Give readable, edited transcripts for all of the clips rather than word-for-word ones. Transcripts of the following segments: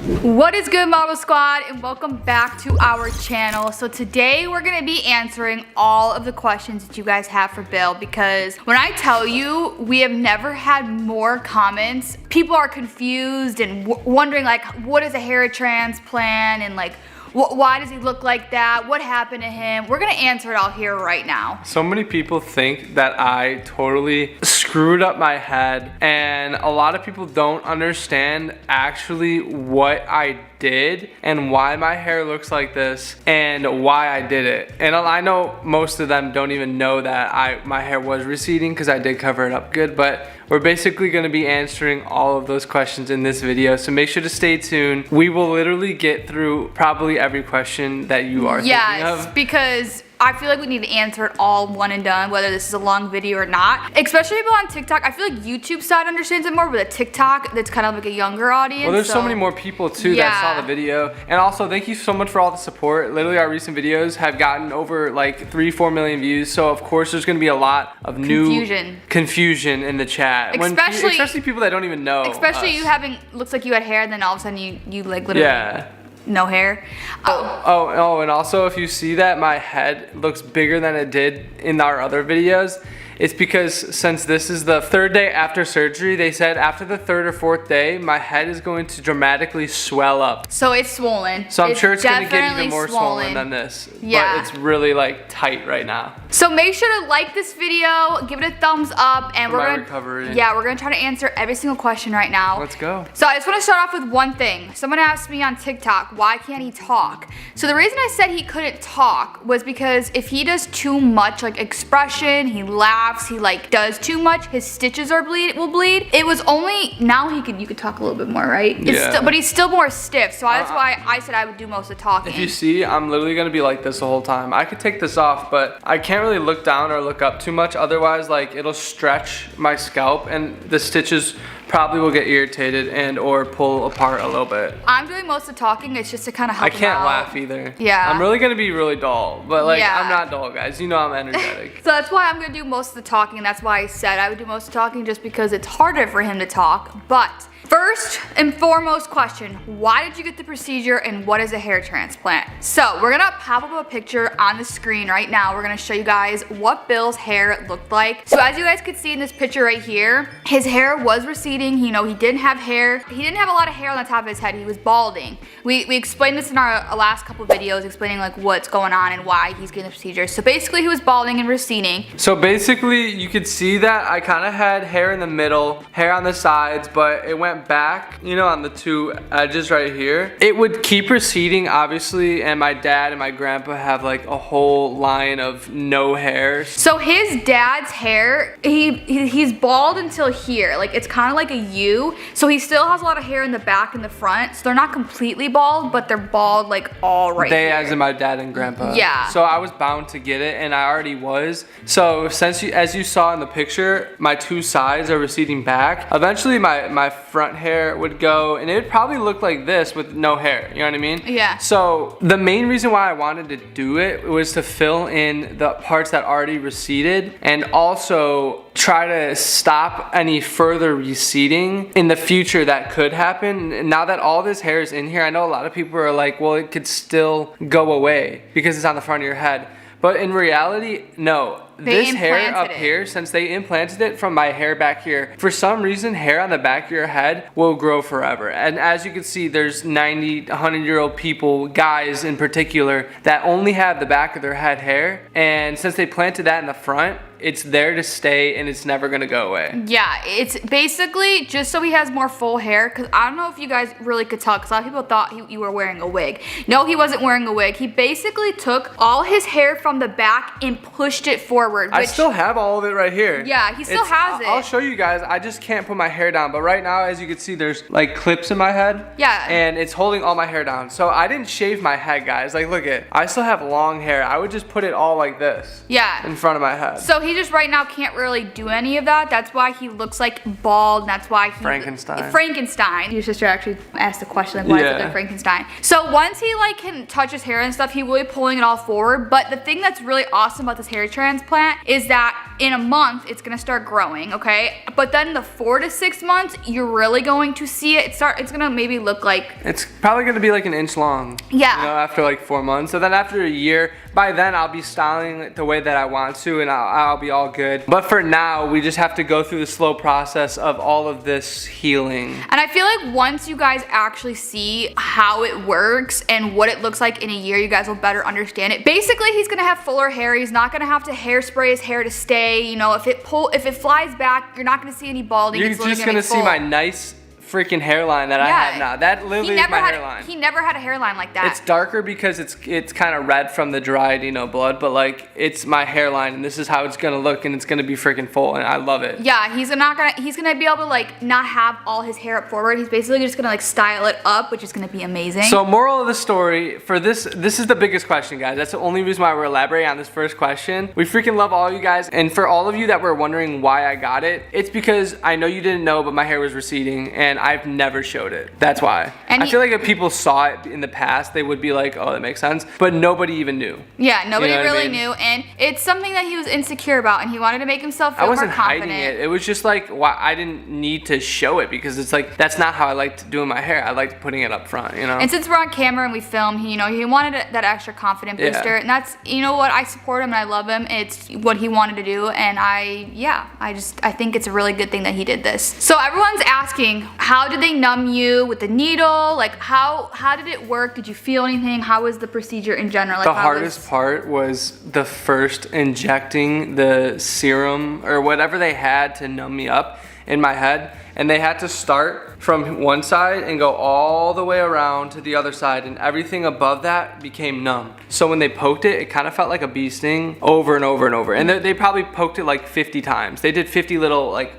What is good, Model Squad, and welcome back to our channel. So today we're gonna be answering all of the questions that you guys have for Bill, because when I tell you we have never had more comments, people are confused and wondering like, what is a hair transplant, and like, why does he look like that? What happened to him? We're gonna answer it all here right now. So many people think that I totally screwed up my head, and a lot of people don't understand actually what I did and why my hair looks like this and why I did it. And I know most of them don't even know that my hair was receding because I did cover it up good, but we're basically going to be answering all of those questions in this video, so make sure to stay tuned. We will literally get through probably every question that you are thinking of. Yes, because I feel like we need to answer it all one and done, whether this is a long video or not. Especially people on TikTok. I feel like YouTube side understands it more, but a TikTok, that's kind of like a younger audience. Well, there's so many more people too that saw the video. And also, thank you so much for all the support. Literally, our recent videos have gotten over like 3-4 million views. So of course, there's gonna be a lot of confusion in the chat. Especially people that don't even know. Especially you having, looks like you had hair, and then all of a sudden you like literally no hair. Oh, and also if you see that my head looks bigger than it did in our other videos, it's because since this is the 3rd day after surgery, they said after the 3rd or 4th day, my head is going to dramatically swell up. So it's swollen. So I'm sure it's gonna get even more swollen than this. Yeah. But it's really like tight right now. So make sure to like this video, give it a thumbs up, and we're gonna try to answer every single question right now. Let's go. So I just want to start off with one thing. Someone asked me on TikTok, why can't he talk? So the reason I said he couldn't talk was because if he does too much like expression, he laughs, he like does too much, his stitches will bleed. It was only, now you could talk a little bit more, right? Yeah. But he's still more stiff, so that's why I said I would do most of the talking. If you see, I'm literally gonna be like this the whole time. I could take this off, but I can't really look down or look up too much, otherwise like it'll stretch my scalp and the stitches probably will get irritated and or pull apart a little bit. I'm doing most of the talking, it's just to kind of help I can't him out. laugh either. Yeah. I'm really gonna be really dull, but like I'm not dull, guys. You know I'm energetic. So that's why I'm gonna do most of the talking, and that's why I said I would do most of the talking, just because it's harder for him to talk. But first and foremost question, why did you get the procedure and what is a hair transplant? So we're gonna pop up a picture on the screen right now. We're gonna show you guys what Bill's hair looked like. So as you guys could see in this picture right here, his hair was receding. You know, he didn't have hair. He didn't have a lot of hair on the top of his head. He was balding. We explained this in our last couple of videos, explaining like what's going on and why he's getting the procedure. So basically he was balding and receding. So basically you could see that I kind of had hair in the middle, hair on the sides, but it went back, you know, on the 2 edges right here. It would keep receding, obviously, and my dad and my grandpa have like a whole line of no hair. So his dad's hair, he's bald until here. Like it's kind of like a U. So he still has a lot of hair in the back and the front. So they're not completely bald, but they're bald like all right here. As in my dad and grandpa. Yeah. So I was bound to get it, and I already was. So since as you saw in the picture, my 2 sides are receding back. Eventually my front hair would go, and it would probably look like this with no hair, you know what I mean? Yeah. So the main reason why I wanted to do it was to fill in the parts that already receded, and also try to stop any further receding in the future that could happen. And now that all this hair is in here, I know a lot of people are like, well, it could still go away because it's on the front of your head. But in reality, no. This hair up here, since they implanted it from my hair back here, for some reason, hair on the back of your head will grow forever. And as you can see, there's 90, 100-year-old people, guys in particular, that only have the back of their head hair. And since they planted that in the front, it's there to stay and it's never gonna go away. Yeah, it's basically just so he has more full hair, because I don't know if you guys really could tell, because a lot of people thought you were wearing a wig. No, he wasn't wearing a wig. He basically took all his hair from the back and pushed it forward. I still have all of it right here. Yeah, he still has it. I'll show you guys. I just can't put my hair down, but right now, as you can see, there's like clips in my head. Yeah. And it's holding all my hair down. So I didn't shave my head, guys. Like, look at, I still have long hair. I would just put it all like this. Yeah. In front of my head. So he just right now can't really do any of that. That's why he looks like bald. And that's why he Frankenstein. Your sister actually asked the question, like, why is it like Frankenstein? So once he like can touch his hair and stuff, he will be pulling it all forward. But the thing that's really awesome about this hair transplant transplant is that in a month, it's gonna start growing, okay? But then the 4 to 6 months, you're really going to see it. It's gonna maybe look like... It's probably gonna be like an inch long. Yeah. You know, after like 4 months. So then after a year, by then I'll be styling it the way that I want to and I'll be all good. But for now, we just have to go through the slow process of all of this healing. And I feel like once you guys actually see how it works and what it looks like in a year, you guys will better understand it. Basically, he's gonna have fuller hair. He's not gonna have to hairspray his hair to stay. You know, if it flies back, you're not gonna see any balding. You're just gonna see my nice freaking hairline that I have now. That literally is my hairline. He never had a hairline like that. It's darker because it's kind of red from the dried, you know, blood, but like it's my hairline and this is how it's gonna look and it's gonna be freaking full and I love it. Yeah, he's gonna be able to like not have all his hair up forward. He's basically just gonna like style it up, which is gonna be amazing. So moral of the story for this is the biggest question, guys. That's the only reason why we're elaborating on this first question. We freaking love all you guys, and for all of you that were wondering why I got it, it's because I know you didn't know, but my hair was receding and I've never showed it. That's why. And I feel like if people saw it in the past, they would be like, oh, that makes sense. But nobody even knew. Yeah, nobody really knew. And it's something that he was insecure about and he wanted to make himself feel more confident. I wasn't hiding it. It was just like, why I didn't need to show it because it's like, that's not how I liked doing my hair. I liked putting it up front, you know? And since we're on camera and we film, he wanted that extra confident booster. And that's, you know what, I support him and I love him. It's what he wanted to do. And I think it's a really good thing that he did this. So everyone's asking, how did they numb you with the needle? Like how did it work? Did you feel anything? How was the procedure in general? Like, the hardest part was the first injecting the serum or whatever they had to numb me up in my head, and they had to start from one side and go all the way around to the other side, and everything above that became numb. So when they poked it, it kind of felt like a bee sting over and over and over, and they probably poked it like 50 times. They did 50 little like...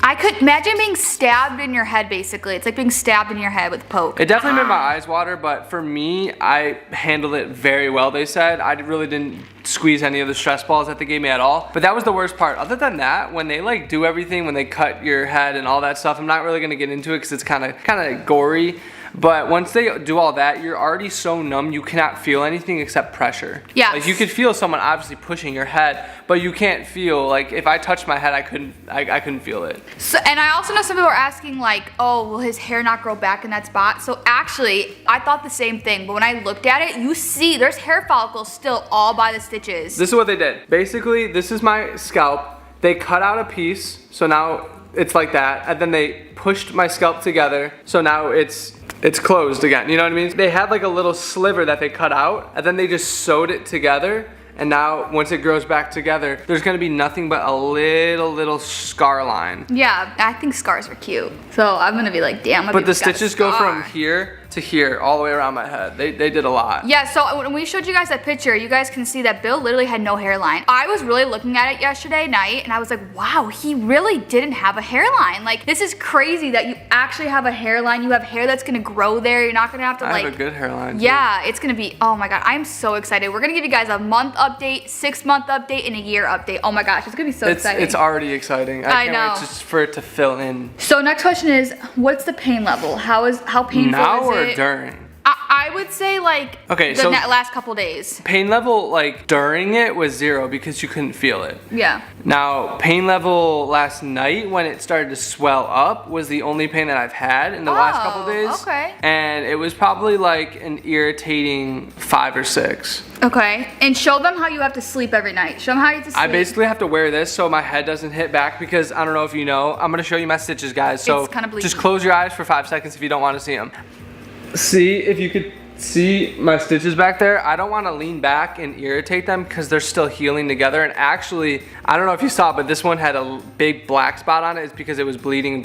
I could imagine being stabbed in your head, basically. It's like being stabbed in your head with a poke. It definitely made my eyes water, but for me, I handled it very well, they said. I really didn't squeeze any of the stress balls that they gave me at all. But that was the worst part. Other than that, when they like do everything, when they cut your head and all that stuff, I'm not really gonna get into it because it's kind of gory. But once they do all that, you're already so numb, you cannot feel anything except pressure. Yeah. Like you could feel someone obviously pushing your head, but you can't feel, like if I touched my head, I couldn't feel it. So, and I also know some people are asking like, oh, will his hair not grow back in that spot? So actually, I thought the same thing, but when I looked at it, you see there's hair follicles still all by the stitches. This is what they did. Basically, this is my scalp. They cut out a piece, so now it's like that, and then they pushed my scalp together, so now it's closed again, you know what I mean? They had like a little sliver that they cut out, and then they just sewed it together, and now once it grows back together, there's gonna be nothing but a little scar line. Yeah, I think scars are cute. So I'm gonna be like, damn, but the stitches go from here to here, all the way around my head. They did a lot. Yeah, so when we showed you guys that picture, you guys can see that Bill literally had no hairline. I was really looking at it yesterday night, and I was like, wow, he really didn't have a hairline. Like, this is crazy that you actually have a hairline. You have hair that's gonna grow there. You're not gonna have to I have a good hairline, yeah, too. It's gonna be, oh my God, I'm so excited. We're gonna give you guys a month update, 6-month update, and a year update. Oh my gosh, it's gonna be so exciting. It's already exciting. I can't wait just for it to fill in. So next question is, what's the pain level? How painful now is it? Or during? I would say like the last couple days. Pain level like during it was 0 because you couldn't feel it. Yeah. Now pain level last night when it started to swell up was the only pain that I've had in the last couple days. Okay. And it was probably like an irritating 5 or 6. Okay. And show them how you have to sleep every night. Show them how you have to sleep. I basically have to wear this so my head doesn't hit back because I don't know if you know, I'm gonna show you my stitches, guys. So it's kind of bleeding. Just close your eyes for 5 seconds if you don't want to see them. See if you could see my stitches back there. I don't want to lean back and irritate them because they're still healing together. And actually, I don't know if you saw, but this one had a big black spot on it. It's because it was bleeding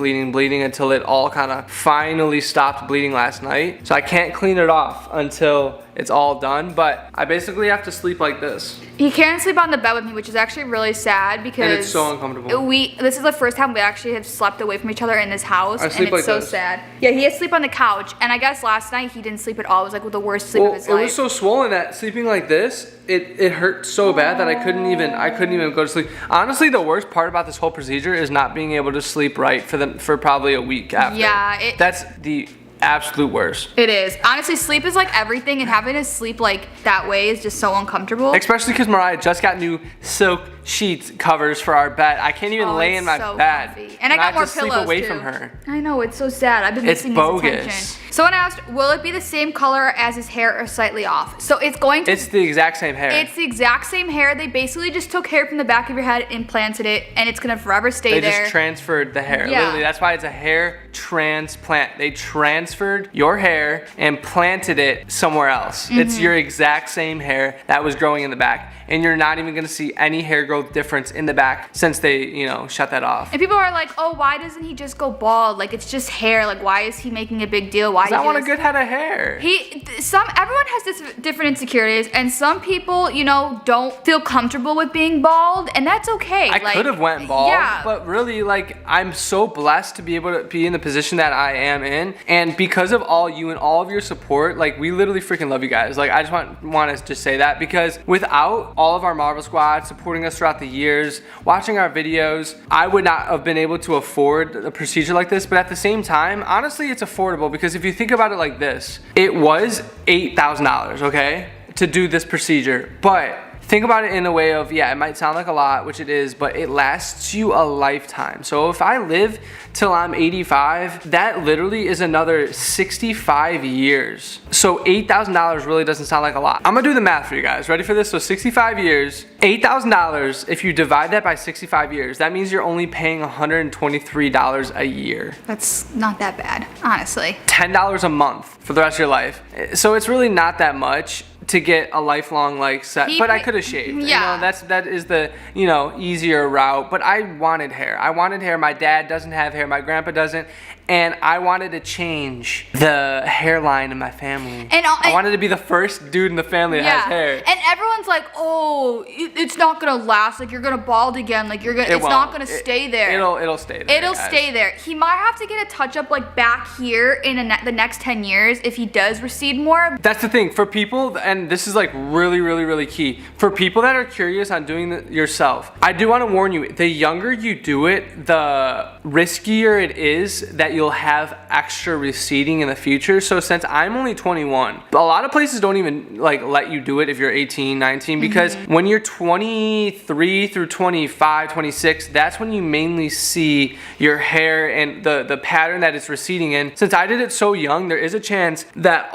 until it all kind of finally stopped bleeding last night. So I can't clean it off until it's all done, but I basically have to sleep like this. He can't sleep on the bed with me, which is actually really sad because and it's so uncomfortable. This is the first time we actually have slept away from each other in this house, and it's like so sad. Yeah, he has to sleep on the couch, and I guess last night he didn't sleep at all. It was like the worst sleep of his life. It was so swollen that sleeping like this, it hurt so bad that I couldn't even go to sleep. Honestly, the worst part about this whole procedure is not being able to sleep right for probably a week after. Yeah, that's the absolute worst. It is. Honestly, sleep is like everything, and having to sleep like that way is just so uncomfortable. Especially because Mariah just got new silk sheets covers for our bed. I can't even lay in my so bed. Comfy. And I got have more to sleep pillows away too. from her. I know, it's so sad. I've been missing his attention. Someone asked, will it be the same color as his hair or slightly off? So it's going to. It's the exact same hair. It's the exact same hair. They basically just took hair from the back of your head, implanted it, and it's gonna forever stay there. They just transferred the hair. Yeah. Literally, that's why it's a hair transplant. They transferred your hair and planted it somewhere else. It's your exact same hair that was growing in the back. And you're not even gonna see any hair growth difference in the back since they, shut that off. And people are like, oh, why doesn't he just go bald? Like, it's just hair. Like, why is he making a big deal? Why? 'Cause I want a good head of hair. Everyone has different insecurities, and some people, don't feel comfortable with being bald, and that's okay. I could have went bald, yeah. but really, I'm so blessed to be able to be in the position that I am in, and because of all you and all of your support, we literally freaking love you guys. I just want to just say that, because without all of our Marvel Squad supporting us throughout the years, watching our videos, I would not have been able to afford a procedure like this. But at the same time, honestly, it's affordable, because if you think about it like this, it was $8,000, okay, to do this procedure. But think about it in a way of, yeah, it might sound like a lot, which it is, but it lasts you a lifetime. So if I live till I'm 85, that literally is another 65 years. So $8,000 really doesn't sound like a lot. I'm gonna do the math for you guys. Ready for this? So 65 years, $8,000, if you divide that by 65 years, that means you're only paying $123 a year. That's not that bad, honestly. $10 a month for the rest of your life. So it's really not that much to get a lifelong set, but I could have shaved. Yeah. That is the, easier route, but I wanted hair. My dad doesn't have hair, my grandpa doesn't, and I wanted to change the hairline in my family. I wanted to be the first dude in the family that has hair. And everyone's like, oh, it's not gonna last, you're gonna bald again, it's not gonna stay there. It'll stay there. It'll stay there. He might have to get a touch up back here in the next 10 years if he does recede more. That's the thing for people, and this is really, really, really key. For people that are curious on doing it yourself, I do want to warn you, the younger you do it, the riskier it is that you'll have extra receding in the future. So since I'm only 21, a lot of places don't even let you do it if you're 18, 19, because when you're 23 through 25, 26, that's when you mainly see your hair and the pattern that it's receding in. Since I did it so young, there is a chance that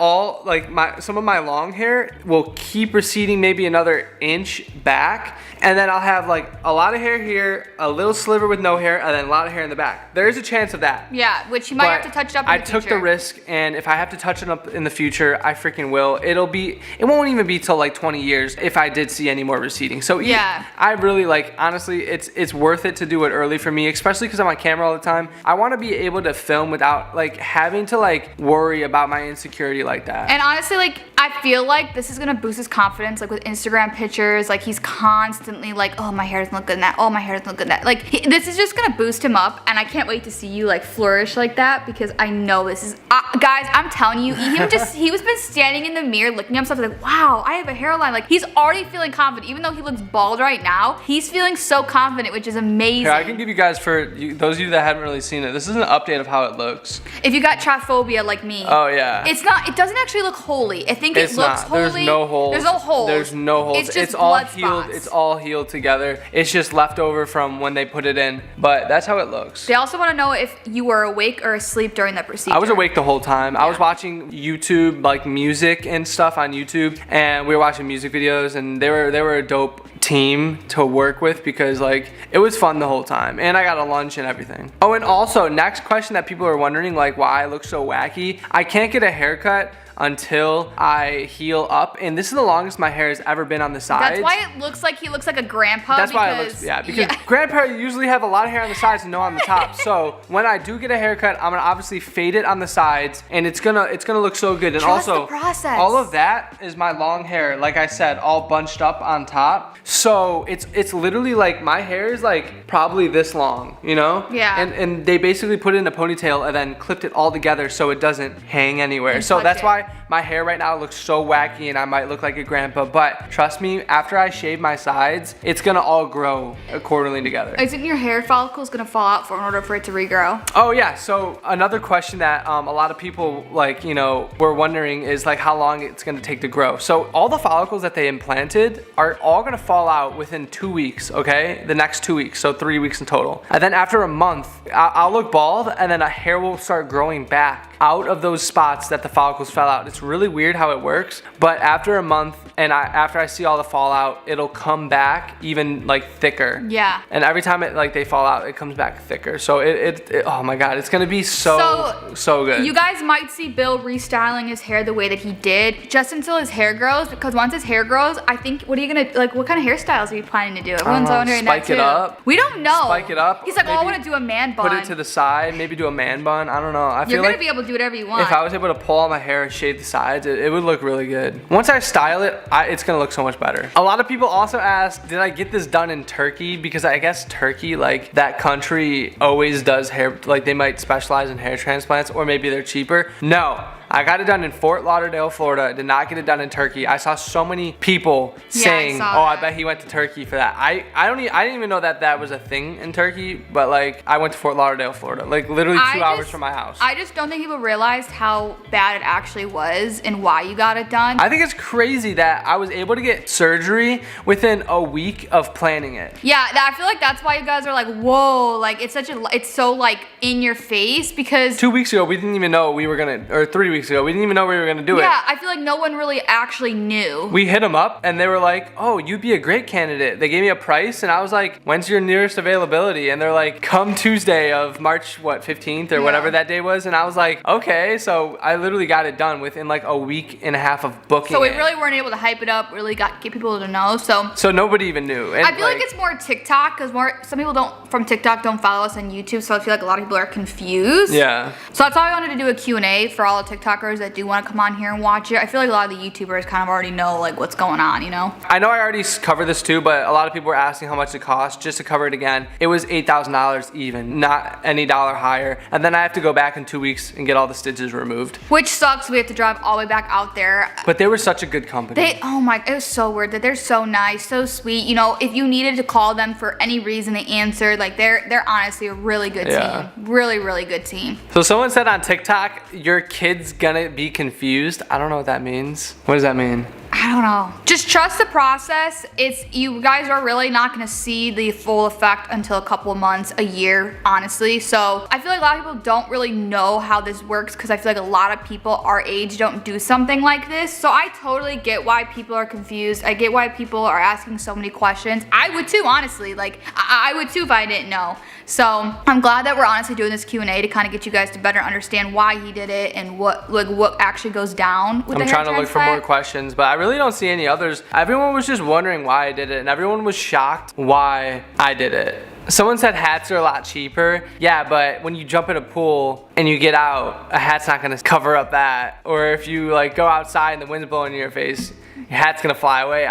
some of my long hair will keep receding maybe another inch back, and then I'll have a lot of hair here, a little sliver with no hair, and then a lot of hair in the back. There is a chance of that. Yeah, which you might have to touch it up in the future. I took the risk, and if I have to touch it up in the future, I freaking will. It won't even be till 20 years if I did see any more receding. So yeah, I really honestly, it's worth it to do it early for me, especially because I'm on camera all the time. I want to be able to film without having to worry about my insecurity like that. And honestly, I feel like this is gonna boost his confidence, with Instagram pictures. He's constantly oh, my hair doesn't look good in that. Oh, my hair doesn't look good in that. This is just gonna boost him up, and I can't wait to see you flourish like that, because I know this is, guys, I'm telling you, he was been standing in the mirror looking at himself wow, I have a hairline. He's already feeling confident, even though he looks bald right now. He's feeling so confident, which is amazing. Here, I can give you guys, those of you that haven't really seen it, this is an update of how it looks. If you got trypophobia like me, oh yeah, it doesn't actually look holy. I think it looks holy. There's no holes. There's no holes. There's no holes. It's just all blood healed. spots. It's all healed together. It's just left over from when they put it in, but that's how it looks. They also want to know if you were awake or asleep during the procedure. I was awake the whole time. I was watching YouTube, music and stuff on YouTube, and we were watching music videos, and they were a dope team to work with, because it was fun the whole time, and I got a lunch and everything. Oh, and also, next question that people are wondering, why I look so wacky. I can't get a haircut until I heal up, and this is the longest my hair has ever been on the sides. That's why it looks like he looks like a grandpa. That's why it looks, because grandpa usually have a lot of hair on the sides and no on the top. So when I do get a haircut, I'm gonna obviously fade it on the sides, and it's gonna look so good. And Trust also, the process. all of that is my long hair, like I said, all bunched up on top. So it's literally my hair is probably this long, Yeah. And they basically put it in a ponytail and then clipped it all together so it doesn't hang anywhere. So that's why why my hair right now looks so wacky and I might look like a grandpa, but trust me, after I shave my sides, it's gonna all grow accordingly together. Isn't your hair follicles gonna fall out in order for it to regrow? Oh yeah, so another question that a lot of people were wondering is like how long it's gonna take to grow. So all the follicles that they implanted are all gonna fall out within 2 weeks, okay? The next 2 weeks, so 3 weeks in total. And then after a month, I'll look bald and then a hair will start growing back out of those spots that the follicles fell out. It's really weird how it works, but after a month and after I see all the fallout, it'll come back even like thicker. Yeah. And every time they fall out, it comes back thicker. So it oh my God, it's gonna be so good. You guys might see Bill restyling his hair the way that he did just until his hair grows, because once his hair grows, I think, what are you gonna, like, what kind of hairstyles are you planning to do? Everyone's wondering that too. Spike it up. We don't know. Spike it up. He's like, oh, I wanna do a man bun. Put it to the side, maybe do a man bun. I don't know. I feel You're gonna like be able to do whatever you want. if I was able to pull all my hair and shave the sides, it would look really good. Once I style it, it's gonna look so much better. A lot of people also ask, did I get this done in Turkey? Because I guess Turkey, like that country always does hair, like they might specialize in hair transplants, or maybe they're cheaper. No. I got it done in Fort Lauderdale, Florida. I did not get it done in Turkey. I saw so many people saying, "Oh, I bet he went to Turkey for that." I didn't even know that was a thing in Turkey, but like I went to Fort Lauderdale, Florida, like literally 2 hours from my house. I just don't think people realized how bad it actually was and why you got it done. I think it's crazy that I was able to get surgery within a week of planning it. Yeah, I feel like that's why you guys are like, whoa, like it's so like in your face, because 2 weeks ago we didn't even know we were gonna, or 3 weeks ago we didn't even know we were gonna do it. Yeah, I feel like no one really actually knew. We hit them up and they were like, oh, you'd be a great candidate. They gave me a price and I was like, when's your nearest availability? And they're like, come Tuesday of March 15th or whatever that day was. And I was like, okay. So I literally got it done within like a week and a half of booking. So we really weren't able to hype it up, really get people to know. So nobody even knew. And I feel like it's more TikTok, because some people from TikTok don't follow us on YouTube, so I feel like a lot of people are confused. Yeah. So that's why I wanted to do a Q&A for all the TikTokers that do want to come on here and watch it. I feel like a lot of the YouTubers kind of already know like what's going on, you know? I know I already covered this too, but a lot of people were asking how much it cost. Just to cover it again, it was $8,000 even, not any dollar higher. And then I have to go back in 2 weeks and get all the stitches removed. Which sucks. We have to drive all the way back out there. But they were such a good company. Oh my, it was so weird that they're so nice, so sweet. You know, if you needed to call them for any reason, they answered. Like they're honestly a really good team. Really, really good team. So someone said on TikTok, your kid's gonna be confused. I don't know what that means. What does that mean? I don't know. Just trust the process. You guys are really not gonna see the full effect until a couple of months, a year, honestly. So I feel like a lot of people don't really know how this works, because I feel like a lot of people our age don't do something like this. So I totally get why people are confused. I get why people are asking so many questions. I would too, honestly. Like I would too if I didn't know. So I'm glad that we're honestly doing this Q&A to kind of get you guys to better understand why he did it and what actually goes down with the hair transplant. I'm trying to look for more questions, but I really don't see any others. Everyone was just wondering why I did it, and everyone was shocked why I did it. Someone said hats are a lot cheaper. Yeah, but when you jump in a pool and you get out, a hat's not gonna cover up that. Or if you like go outside and the wind's blowing in your face, your hat's gonna fly away.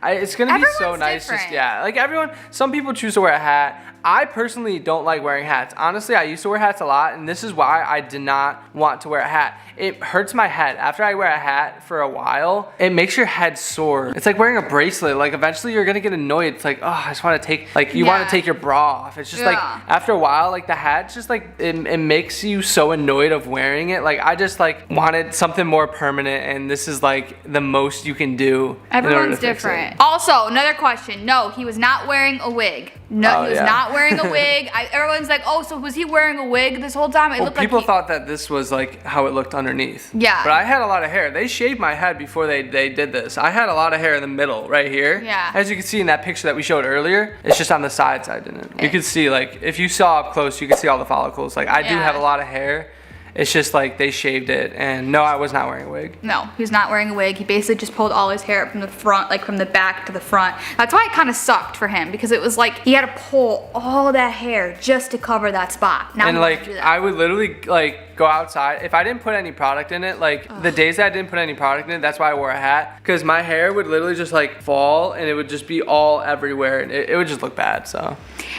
It's gonna be so nice. Different. Some people choose to wear a hat. I personally don't like wearing hats. Honestly, I used to wear hats a lot, and this is why I did not want to wear a hat. It hurts my head. After I wear a hat for a while, it makes your head sore. It's like wearing a bracelet. Like eventually you're gonna get annoyed. It's like, oh, I just want to take, like you want to take your bra off. It's just like after a while, like the hat just like, it makes you so annoyed of wearing it. Like I just like wanted something more permanent, and this is like the most you can do. Everyone's different. Also, another question. No, he was not wearing a wig. No, he was not wearing a wig. Everyone's like, oh, so was he wearing a wig this whole time? People thought that this was like how it looked underneath. Yeah. But I had a lot of hair. They shaved my head before they did this. I had a lot of hair in the middle, right here. Yeah. As you can see in that picture that we showed earlier, it's just on the sides I didn't. You could see, like, if you saw up close, you could see all the follicles. Like, I do have a lot of hair. It's just like they shaved it, and no, I was not wearing a wig. No, he was not wearing a wig. He basically just pulled all his hair up from the front, like from the back to the front. That's why it kind of sucked for him, because it was like he had to pull all that hair just to cover that spot. Now and like I would literally like go outside if I didn't put any product in it. Like the days that I didn't put any product in it, that's why I wore a hat, because my hair would literally just like fall and it would just be all everywhere, and it would just look bad. So.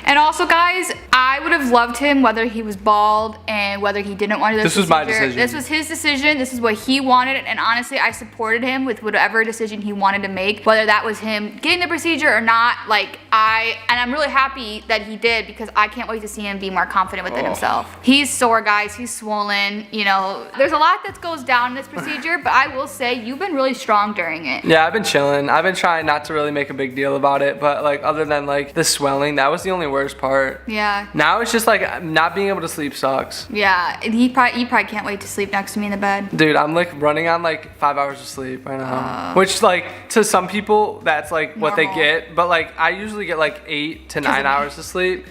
And also, guys, I would have loved him whether he was bald and whether he didn't want to do This was my decision. This was his decision. This is what he wanted, and honestly, I supported him with whatever decision he wanted to make, whether that was him getting the procedure or not. Like I'm really happy that he did, because I can't wait to see him be more confident within himself. He's sore, guys. He's swollen. You know, there's a lot that goes down in this procedure, but I will say you've been really strong during it. Yeah, I've been chilling. I've been trying not to really make a big deal about it, but like other than like the swelling, that was the only worst part. Yeah. Now it's just like not being able to sleep sucks. Yeah, and you probably can't wait to sleep next to me in the bed. Dude, I'm like running on like 5 hours of sleep right now. Which like to some people that's like what they get, but like I usually get like 8 to 9 hours of sleep.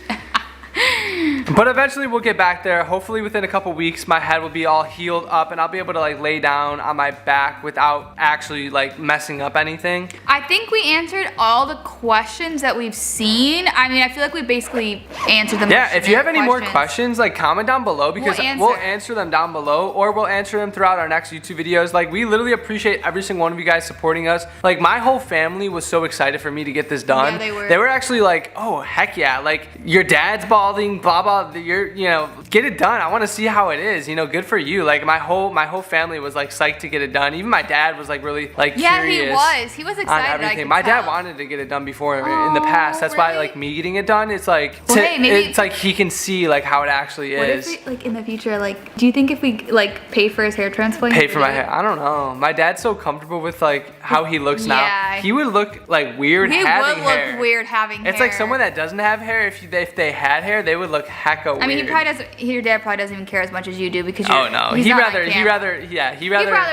But eventually we'll get back there. Hopefully within a couple weeks my head will be all healed up and I'll be able to like lay down on my back without actually like messing up anything. I think we answered all the questions that we've seen. I mean, I feel like we basically answered them. Yeah, if you have any more questions, like comment down below, because we'll answer them down below, or we'll answer them throughout our next YouTube videos. Like, we literally appreciate every single one of you guys supporting us. Like, my whole family was so excited for me to get this done. Yeah, they were. They were actually like, oh, heck yeah. Like, your dad's balding, blah, blah, you're, you know, get it done. I want to see how it is, you know, good for you. Like, my whole family was like psyched to get it done. Even my dad was like really like curious. He was excited on everything. My dad wanted to get it done before in the past. That's why like me getting it done, it's like it's like he can see like how it actually is. What if like in the future, like, do you think if we like pay for his hair transplant? Pay for my hair? I don't know. My dad's so comfortable with like how he looks now. He would look like weird having hair. He would look weird having hair. It's like someone that doesn't have hair. If they had hair, they would look hecka weird. I mean, he probably doesn't. Your dad probably doesn't even care as much as you do, because oh no, he'd rather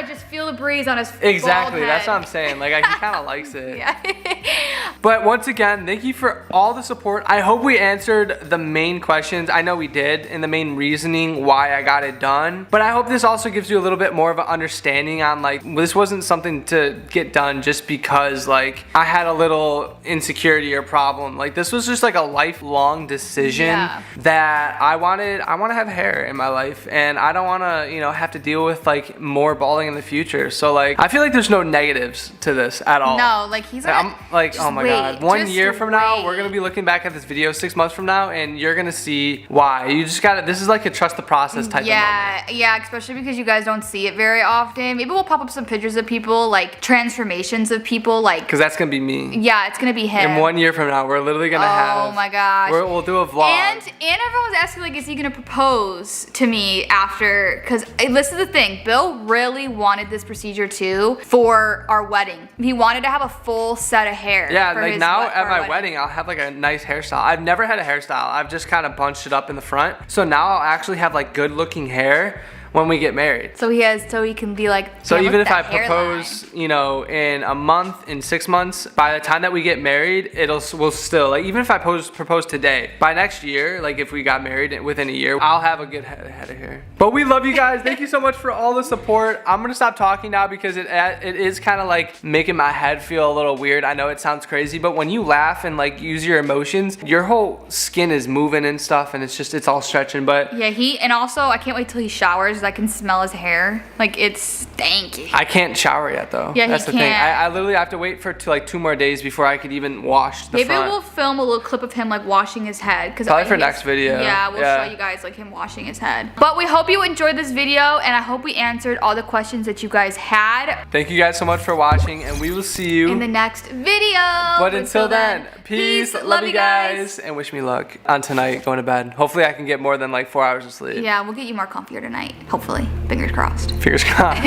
just feel the breeze on his exactly. Bald head. That's what I'm saying. Like, he kind of likes it. Yeah. But once again, thank you for all the support. I hope we answered the main questions. I know we did, and the main reasoning why I got it done. But I hope this also gives you a little bit more of an understanding on like, this wasn't something to get done just because like I had a little insecurity or problem. Like, this was just like a lifelong decision that I want to have hair in my life, and I don't want to, you know, have to deal with like more balding in the future. So like, I feel like there's no negatives to this at all. No, like he's like, I'm like, oh my god, 1 year from now we're gonna be looking back at this video 6 months from now, and you're gonna see why. You just gotta, this is like a trust the process type of moment. Yeah, especially because you guys don't see it very often. Maybe we'll pop up some pictures of people, like transformations of people, like, because that's gonna be me. Yeah, it's gonna be him. And 1 year from now we're literally gonna have, oh my gosh, we'll do a vlog. And everyone's asking like, is he gonna propose to me after? Because this is the thing, Bill really wanted this procedure too for our wedding. He wanted to have a full set of hair. Yeah, like now at my wedding, I'll have like a nice hairstyle. I've never had a hairstyle. I've just kind of bunched it up in the front. So now I'll actually have like good looking hair when we get married. So he can be like, so even if I propose, you know, in a month, in 6 months, by the time that we get married, we'll still, like, even if I propose today, by next year, like if we got married within a year, I'll have a good head of hair. But we love you guys. Thank you so much for all the support. I'm gonna stop talking now because it is kind of like making my head feel a little weird. I know it sounds crazy, but when you laugh and like use your emotions, your whole skin is moving and stuff, and it's all stretching. But yeah, and also I can't wait till he showers. I can smell his hair. Like, it's stanky. I can't shower yet though. Yeah, that's the thing. I literally have to wait for like 2 more days before I could even wash the front. Maybe we'll film a little clip of him like washing his head. Probably for next video. Yeah, we'll show you guys like him washing his head. But we hope you enjoyed this video, and I hope we answered all the questions that you guys had. Thank you guys so much for watching, and we will see you in the next video. But until then, peace, love you guys, and wish me luck on tonight going to bed. Hopefully I can get more than like 4 hours of sleep. Yeah, we'll get you more comfier tonight. Hopefully. Fingers crossed. Fingers crossed.